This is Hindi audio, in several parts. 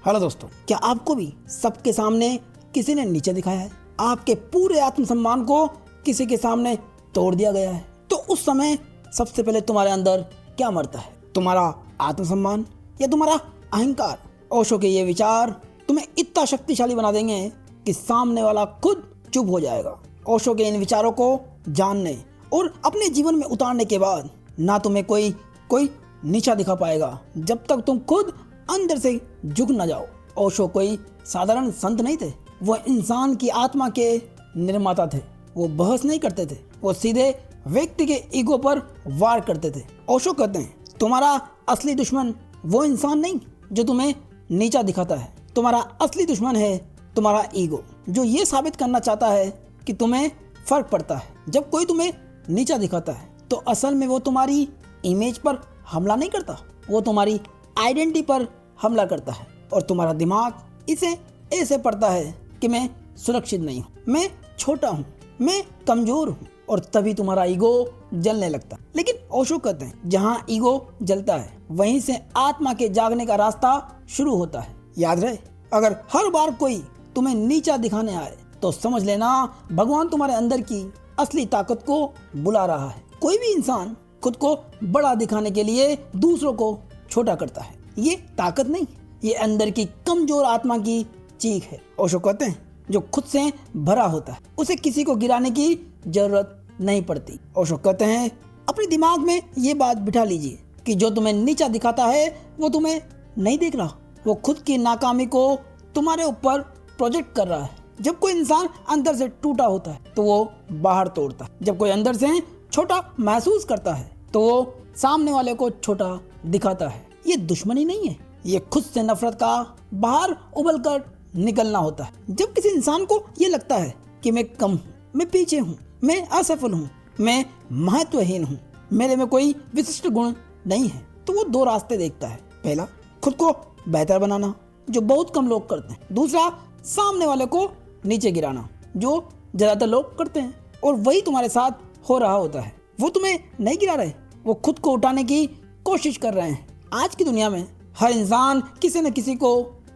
हेलो दोस्तों, क्या आपको भी सबके सामने किसी ने नीचे दिखाया है? आपके पूरे आत्मसम्मान को किसी के सामने तोड़ दिया गया है, तो उस समय सबसे पहले तुम्हारे अंदर क्या मरता है? तुम्हारा आत्मसम्मान या तुम्हारा अहंकार? ओशो के ये विचार तुम्हें इतना शक्तिशाली बना देंगे कि सामने वाला खुद चुप हो जाएगा। ओशो के इन विचारों को जानने और अपने जीवन में उतारने के बाद ना तुम्हें कोई नीचा दिखा पाएगा जब तक तुम खुद अंदर से झुक न जाओ। ओशो कोई साधारण संत नहीं थे, वो इंसान की आत्मा के निर्माता थे। वो बहस नहीं करते थे, वो सीधे व्यक्ति के ईगो पर वार करते थे। ओशो कहते हैं, तुम्हारा असली दुश्मन वो इंसान नहीं जो तुम्हें नीचा दिखाता है, तुम्हारा असली दुश्मन है तुम्हारा ईगो, जो ये साबित करना चाहता है कि तुम्हें फर्क पड़ता है। जब कोई तुम्हें नीचा दिखाता है तो असल में वो तुम्हारी इमेज पर हमला नहीं करता, वो तुम्हारी आइडेंटिटी पर हमला करता है। और तुम्हारा दिमाग इसे ऐसे पढ़ता है कि मैं सुरक्षित नहीं हूँ, मैं छोटा हूँ, मैं कमजोर हूँ, और तभी तुम्हारा ईगो जलने लगता है। लेकिन ओशो कहते हैं, जहाँ ईगो जलता है वहीं से आत्मा के जागने का रास्ता शुरू होता है। याद रहे, अगर हर बार कोई तुम्हें नीचा दिखाने आए तो समझ लेना भगवान तुम्हारे अंदर की असली ताकत को बुला रहा है। कोई भी इंसान खुद को बड़ा दिखाने के लिए दूसरों को छोटा करता है, ये ताकत नहीं, ये अंदर की कमजोर आत्मा की चीख है। ओशो कहते हैं, जो खुद से भरा होता है उसे किसी को गिराने की जरूरत नहीं पड़ती। ओशो कहते हैं, अपने दिमाग में ये बात बिठा लीजिए कि जो तुम्हें नीचा दिखाता है वो तुम्हें नहीं देख रहा, वो खुद की नाकामी को तुम्हारे ऊपर प्रोजेक्ट कर रहा है। जब कोई इंसान अंदर से टूटा होता है तो वो बाहर तोड़ता है, जब कोई अंदर से छोटा महसूस करता है तो वो सामने वाले को छोटा दिखाता है। ये दुश्मनी नहीं है, ये खुद से नफरत का बाहर उबल कर निकलना होता है। जब किसी इंसान को ये लगता है कि मैं कम हूँ, मैं पीछे हूँ, मैं असफल हूँ, मैं महत्वहीन हूँ, मेरे में कोई विशिष्ट गुण नहीं है, तो वो दो रास्ते देखता है। पहला, खुद को बेहतर बनाना, जो बहुत कम लोग करते हैं। दूसरा, सामने वाले को नीचे गिराना, जो ज्यादातर लोग करते हैं। और वही तुम्हारे साथ हो रहा होता है। वो तुम्हें नहीं गिरा रहे, वो खुद को उठाने की कोशिश कर रहे हैं। आज की दुनिया में हर इंसान किसी न किसी को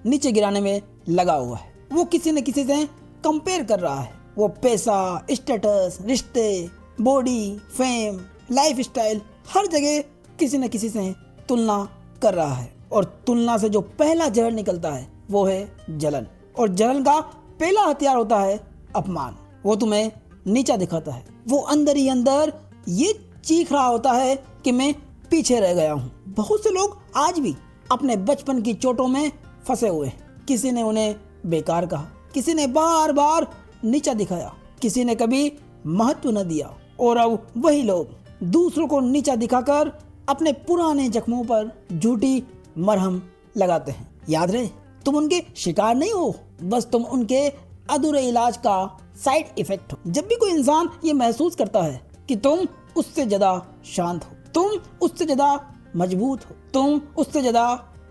नीचे गिराने में लगा हुआ है। वो किसी न किसी से कंपेयर कर रहा है। वो पैसा, स्टेटस, रिश्ते, बॉडी, फेम, लाइफ स्टाइल, हर जगह किसी न किसी से तुलना कर रहा है। और तुलना से जो पहला जहर निकलता है वो है जलन। और जलन का पहला हथियार होता है अपमान। वो तुम्हें नीचा दिखाता है, वो अंदर ही अंदर ये चीख रहा होता है कि मैं पीछे रह गया हूँ। बहुत से लोग आज भी अपने बचपन की चोटों में फंसे हुए हैं। किसी ने उन्हें बेकार कहा, किसी ने बार बार नीचा दिखाया, किसी ने कभी महत्व न दिया, और अब वही लोग दूसरों को नीचा दिखाकर अपने पुराने जख्मों पर झूठी मरहम लगाते हैं। याद रहे, तुम उनके शिकार नहीं हो, बस तुम उनके अधूरे इलाज का साइड इफेक्ट हो। जब भी कोई इंसान ये महसूस करता है कि तुम उससे ज्यादा शांत हो, तुम उससे ज्यादा मजबूत हो, तुम उससे ज्यादा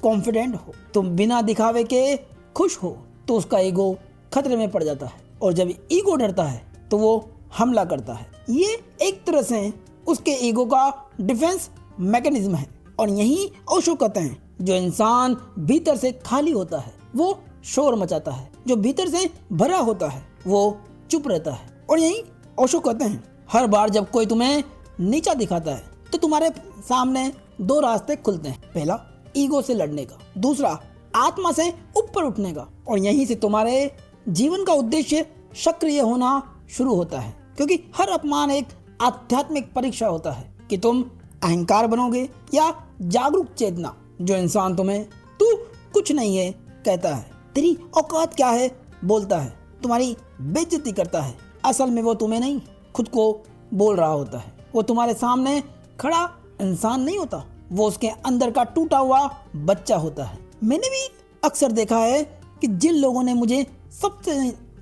कॉन्फिडेंट हो, तुम बिना दिखावे के खुश हो, तो उसका ईगो खतरे में पड़ जाता है। और जब ईगो डरता है तो वो हमला करता है। ये एक तरह से उसके ईगो का डिफेंस मैकेनिज्म है। और यही ओशो कहते हैं, जो इंसान भीतर से खाली होता है वो शोर मचाता है, जो भीतर से भरा होता है वो चुप रहता है। और यही ओशो कहते हैं, हर बार जब कोई तुम्हें नीचा दिखाता है तो तुम्हारे सामने दो रास्ते खुलते हैं। पहला, ईगो से लड़ने का, दूसरा, आत्मा से ऊपर उठने का। और यहीं से तुम्हारे जीवन का उद्देश्य सक्रिय होना शुरू होता है, क्योंकि हर अपमान एक आध्यात्मिक परीक्षा होता है कि तुम अहंकार बनोगे या जागरूक चेतना। जो इंसान तुम्हें तू कुछ नहीं है कहता है, तेरी औकात क्या है बोलता है, तुम्हारी बेइज्जती करता है, असल में वो तुम्हें नहीं, खुद को बोल रहा होता है। वो तुम्हारे सामने खड़ा इंसान नहीं होता, वो उसके अंदर का टूटा हुआ बच्चा होता है। मैंने भी अक्सर देखा है कि जिन लोगों ने मुझे सबसे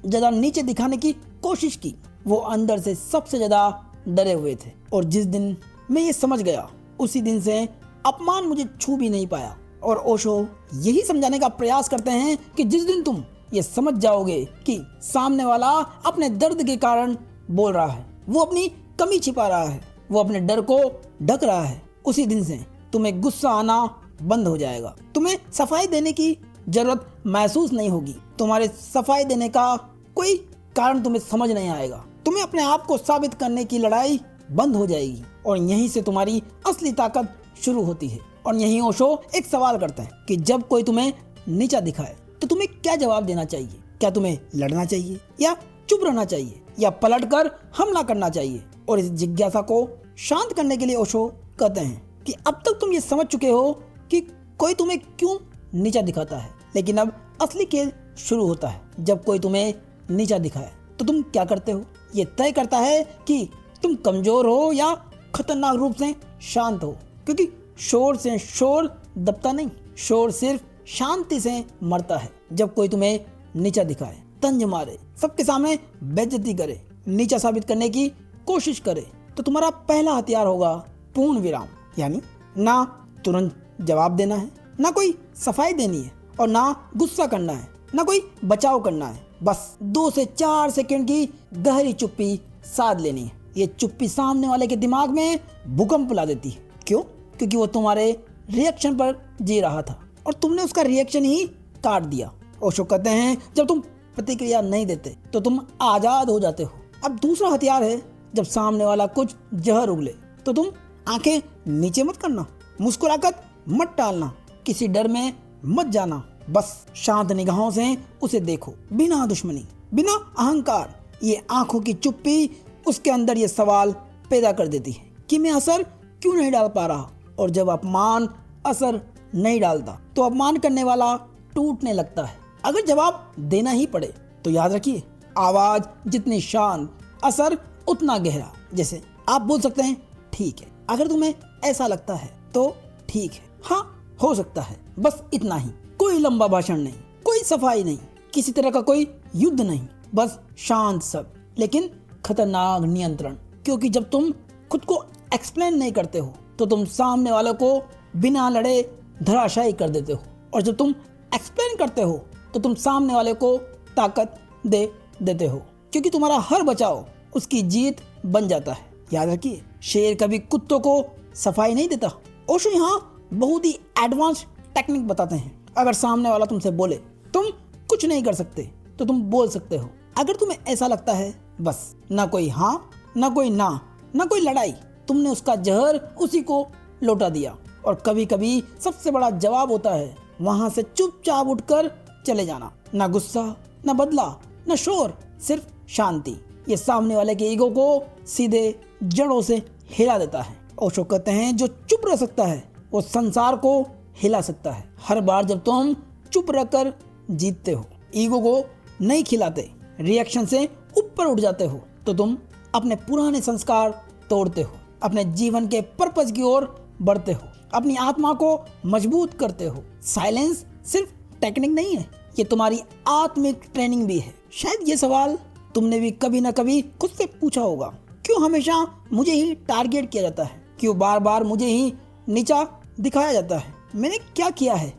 ज्यादा नीचे दिखाने की कोशिश की वो अंदर से सबसे ज्यादा डरे हुए थे। और जिस दिन मैं ये समझ गया, उसी दिन से अपमान मुझे छू भी नहीं पाया। और ओशो यही समझाने का प्रयास करते हैं कि जिस दिन तुम ये समझ जाओगे कि सामने वाला अपने दर्द के कारण बोल रहा है, वो अपनी कमी छिपा रहा है, वो अपने डर को ढक रहा है, उसी दिन से तुम्हें गुस्सा आना बंद हो जाएगा, तुम्हें सफाई देने की जरूरत महसूस नहीं होगी। तुम्हारे सफाई देने का कोई कारण तुम्हें समझ नहीं आएगा। तुम्हें अपने आप को साबित करने की लड़ाई बंद हो जाएगी और यहीं से तुम्हारी असली ताकत शुरू होती है। और यहीं ओशो एक सवाल करता है कि जब कोई तुम्हें नीचा दिखाए तो तुम्हें क्या जवाब देना चाहिए? क्या तुम्हें लड़ना चाहिए या चुप रहना चाहिए या पलटकर हमला करना चाहिए? और इस जिज्ञासा को शांत करने के लिए ओशो कहते हैं कि अब तक तुम ये समझ चुके हो कि कोई तुम्हें क्यों नीचा दिखाता है, लेकिन अब असली खेल शुरू होता है। जब कोई तुम्हें नीचा दिखाए तो तुम क्या करते हो? ये तय करता है कि तुम कमजोर हो या खतरनाक रूप से शांत हो, क्योंकि शोर से शोर दबता नहीं, शोर सिर्फ शांति से मरता है। जब कोई तुम्हें नीचा दिखाए, तंज मारे, सबके सामने बेइज्जती करे, नीचा साबित करने की कोशिश करे, तो तुम्हारा पहला हथियार होगा पूर्ण विराम। यानी ना तुरंत जवाब देना है, ना कोई सफाई देनी है और ना गुस्सा करना है, ना कोई बचाव करना है। बस 2 से 4 सेकंड की गहरी चुप्पी साध लेनी है। ये चुप्पी सामने वाले के दिमाग में भूकंप ला देती है। क्यों? क्योंकि वो तुम्हारे रिएक्शन पर जी रहा था और तुमने उसका रिएक्शन ही काट दिया। ओशो कहते हैं जब तुम प्रतिक्रिया नहीं देते तो तुम आजाद हो जाते हो। अब दूसरा हथियार है, जब सामने वाला कुछ जहर उगले तो तुम आंखें नीचे मत करना, मुस्कुराकर मत टालना, किसी डर में मत जाना। बस शांत निगाहों से उसे देखो, बिना दुश्मनी, बिना अहंकार। ये आंखों की चुप्पी उसके अंदर ये सवाल पैदा कर देती है कि मैं असर क्यों नहीं डाल पा रहा। और जब अपमान असर नहीं डालता तो अपमान करने वाला टूटने लगता है। अगर जवाब देना ही पड़े तो याद रखिए, आवाज जितनी शांत, असर उतना गहरा। जैसे आप बोल सकते हैं ठीक है, अगर तुम्हें ऐसा लगता है तो ठीक है, हाँ हो सकता है, बस इतना ही। कोई लंबा भाषण नहीं, कोई सफाई नहीं, किसी तरह का कोई युद्ध नहीं, बस शांत सब लेकिन खतरनाक नियंत्रण। क्योंकि जब तुम खुद को एक्सप्लेन नहीं करते हो तो तुम सामने वालों को बिना लड़े धराशायी कर देते हो, और जब तुम एक्सप्लेन करते हो तो तुम सामने वाले को ताकत दे देते हो, क्योंकि तुम्हारा हर बचाव उसकी जीत बन जाता है। याद रखिए, शेर कभी कुत्तों को सफाई नहीं देता। ओशो यहाँ बहुत ही एडवांस टेक्निक बताते हैं। अगर सामने वाला तुमसे बोले तुम कुछ नहीं कर सकते तो तुम बोल सकते हो, अगर तुम्हें ऐसा लगता है, बस। ना कोई हाँ, ना कोई ना कोई लड़ाई, तुमने उसका जहर उसी को लौटा दिया। और कभी कभी सबसे बड़ा जवाब होता है वहां से चुपचाप उठकर चले जाना। ना गुस्सा, ना बदला, ना शोर, सिर्फ शांति। ये सामने वाले के ईगो को सीधे जड़ों से हिला देता है। ओशो कहते हैं जो चुप रह सकता है वो संसार को हिला सकता है। हर बार जब तुम चुप रहकर जीतते हो, ईगो को नहीं खिलाते, रिएक्शन से ऊपर उठ जाते हो, तो तुम अपने पुराने संस्कार तोड़ते हो, अपने जीवन के पर्पस की ओर बढ़ते हो, अपनी आत्मा को मजबूत करते हो। साइलेंस सिर्फ टेक्निक नहीं है, ये तुम्हारी आत्मिक ट्रेनिंग भी है। शायद ये सवाल तुमने भी कभी ना कभी खुद से पूछा होगा, क्यों हमेशा मुझे ही टारगेट किया जाता है? क्यों बार बार मुझे ही नीचा दिखाया जाता है? मैंने क्या किया है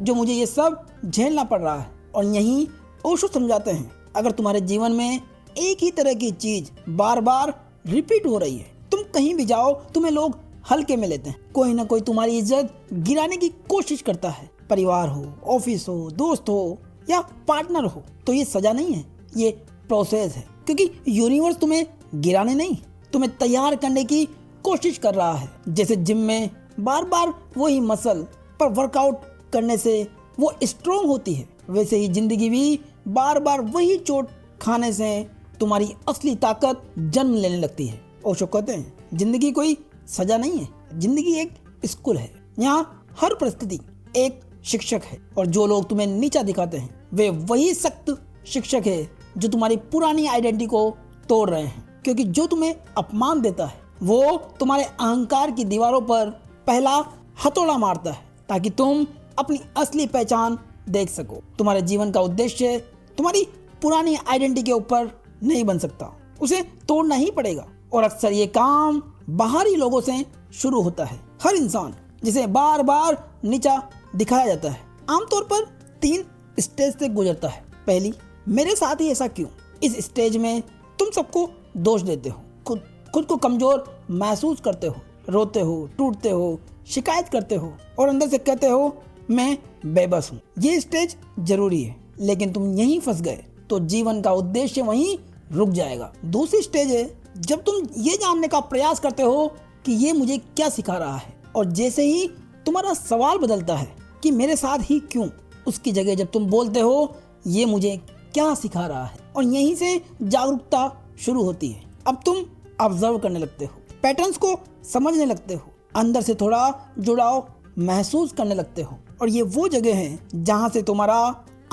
जो मुझे ये सब झेलना पड़ रहा है? और यही ओशो समझाते हैं, अगर तुम्हारे जीवन में एक ही तरह की चीज बार बार रिपीट हो रही है, तुम कहीं भी जाओ तुम्हें लोग हल्के में लेते हैं। कोई ना कोई तुम्हारी इज्जत गिराने की कोशिश करता है, परिवार हो, ऑफिस हो, दोस्त हो या पार्टनर हो। तो ये सजा नहीं है, ये प्रोसेस है, क्योंकि यूनिवर्स तुम्हें गिराने नहीं, तुम्हें तैयार करने की कोशिश कर रहा है। जैसे जिम में बार बार वही मसल पर वर्कआउट करने से वो स्ट्रोंग होती है, वैसे ही जिंदगी भी बार बार वही चोट खाने से तुम्हारी असली ताकत जन्म लेने लगती है। ओशो कहते हैं जिंदगी कोई सजा नहीं है, जिंदगी एक स्कूल है। यहाँ हर परिस्थिति एक शिक्षक है, और जो लोग तुम्हें नीचा दिखाते हैं वे वही सख्त शिक्षक है जो तुम्हारी पुरानी आइडेंटिटी को तोड़ रहे हैं। क्योंकि जो तुम्हें अपमान देता है वो तुम्हारे अहंकार की दीवारों पर पहला हथौड़ा मारता है, ताकि तुम अपनी असली पहचान देख सको। तुम्हारे जीवन का उद्देश्य तुम्हारी पुरानी आइडेंटिटी के ऊपर नहीं बन सकता, उसे तोड़ना ही पड़ेगा। और अक्सर ये काम बाहरी लोगों से शुरू होता है। हर इंसान जिसे बार बार नीचा दिखाया जाता है आमतौर पर 3 स्टेज से गुजरता है। पहली, मेरे साथ ही ऐसा क्यों? इस स्टेज में तुम सबको दोष देते हो, खुद को कमजोर महसूस करते हो, रोते हो, टूटते हो, शिकायत करते हो और अंदर से कहते हो मैं बेबस हूँ। ये स्टेज जरूरी है, लेकिन तुम यहीं फंस गए तो जीवन का उद्देश्य वहीं रुक जाएगा। दूसरी स्टेज है जब तुम ये जानने का प्रयास करते हो कि ये मुझे क्या सिखा रहा है, और जैसे ही तुम्हारा सवाल बदलता है कि मेरे साथ ही क्यों, उसकी जगह जब तुम बोलते हो ये मुझे क्या सिखा रहा है, और यहीं से जागरूकता शुरू होती है। अब तुम ऑब्जर्व करने लगते हो, पैटर्न्स को समझने लगते हो, अंदर से थोड़ा जुड़ाव महसूस करने लगते हो, और ये वो जगह है जहां से तुम्हारा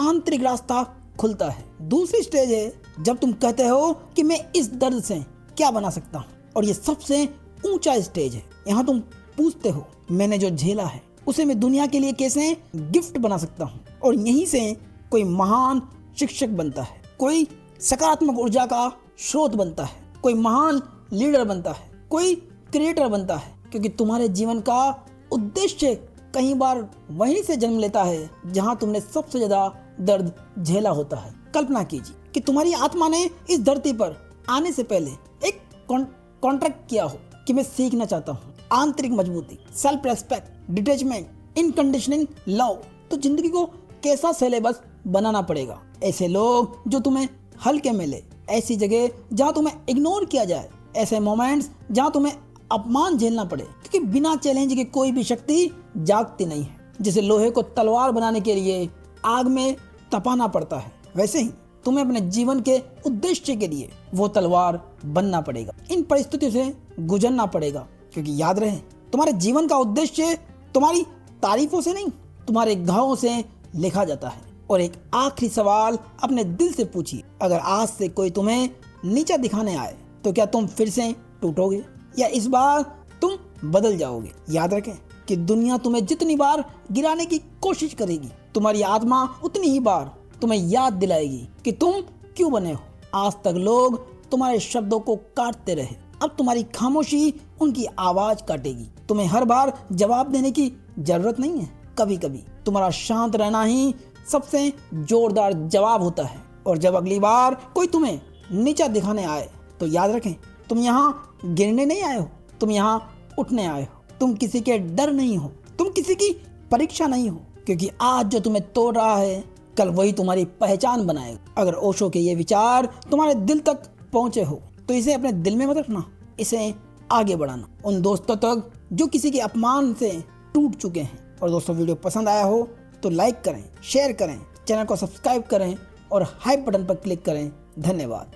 आंतरिक रास्ता खुलता है। दूसरी स्टेज है जब तुम कहते हो कि मैं इस दर्द से क्या बना सकता हूँ, और ये सबसे ऊंचा स्टेज है। यहाँ तुम पूछते हो मैंने जो झेला है उसे मैं दुनिया के लिए कैसे गिफ्ट बना सकता हूँ, और यहीं से कोई महान शिक्षक बनता है, कोई सकारात्मक ऊर्जा का स्रोत बनता है, कोई महान लीडर बनता है, कोई क्रिएटर बनता है, क्योंकि तुम्हारे जीवन का उद्देश्य कई बार वहीं से जन्म लेता है जहां तुमने सबसे ज्यादा दर्द झेला होता है। कल्पना कीजिए कि तुम्हारी आत्मा ने इस धरती पर आने से पहले एक कॉन्ट्रैक्ट किया हो कि मैं सीखना चाहता हूँ आंतरिक मजबूती, सेल्फ रेस्पेक्ट, डिटैचमेंट, इनकंडीशनिंग लव। तो जिंदगी को कैसा सिलेबस बनाना पड़ेगा। ऐसे लोग जो तुम्हें हल्के में ले, ऐसी जगह जहां तुम्हें इग्नोर किया जाए, ऐसे मोमेंट्स जहां तुम्हें अपमान झेलना पड़े, क्योंकि बिना चैलेंज के कोई भी शक्ति जागती नहीं है। जैसे लोहे को तलवार बनाने के लिए आग में तपाना पड़ता है, वैसे ही तुम्हें अपने जीवन के उद्देश्य के लिए वो तलवार बनना पड़ेगा। इन परिस्थितियों से गुजरना पड़ेगा, क्योंकि याद रहे तुम्हारे जीवन का उद्देश्य तुम्हारी तारीफों से नहीं, तुम्हारे घावों से लिखा जाता है। और एक आखिरी सवाल अपने दिल से पूछिए, अगर आज से कोई तुम्हें नीचा दिखाने आए तो क्या तुम फिर से टूटोगे, या इस बार तुम बदल जाओगे। याद रखें कि दुनिया तुम्हें जितनी बार गिराने की कोशिश करेगी, तुम्हारी आत्मा उतनी ही बार तुम्हें याद दिलाएगी कि तुम क्यों बने हो। आज तक लोग तुम्हारे शब्दों को काटते रहे, अब तुम्हारी खामोशी उनकी आवाज काटेगी। तुम्हें हर बार जवाब देने की जरूरत नहीं है, कभी कभी तुम्हारा शांत रहना ही सबसे जोरदार जवाब होता है। और जब अगली बार कोई तुम्हें नीचा दिखाने आए तो याद रखें तुम यहाँ गिरने नहीं आए हो, तुम यहाँ उठने आए हो। तुम किसी के डर नहीं हो, तुम किसी की परीक्षा नहीं हो, क्योंकि आज जो तुम्हें तोड़ रहा है कल वही तुम्हारी पहचान बनाएगा। अगर ओशो के ये विचार तुम्हारे दिल तक पहुंचे हो तो इसे अपने दिल में मत रखना, इसे आगे बढ़ाना उन दोस्तों तक जो किसी के अपमान से टूट चुके हैं। और दोस्तों वीडियो पसंद आया हो तो लाइक करें, शेयर करें, चैनल को सब्सक्राइब करें और हाइप बटन पर क्लिक करें। धन्यवाद।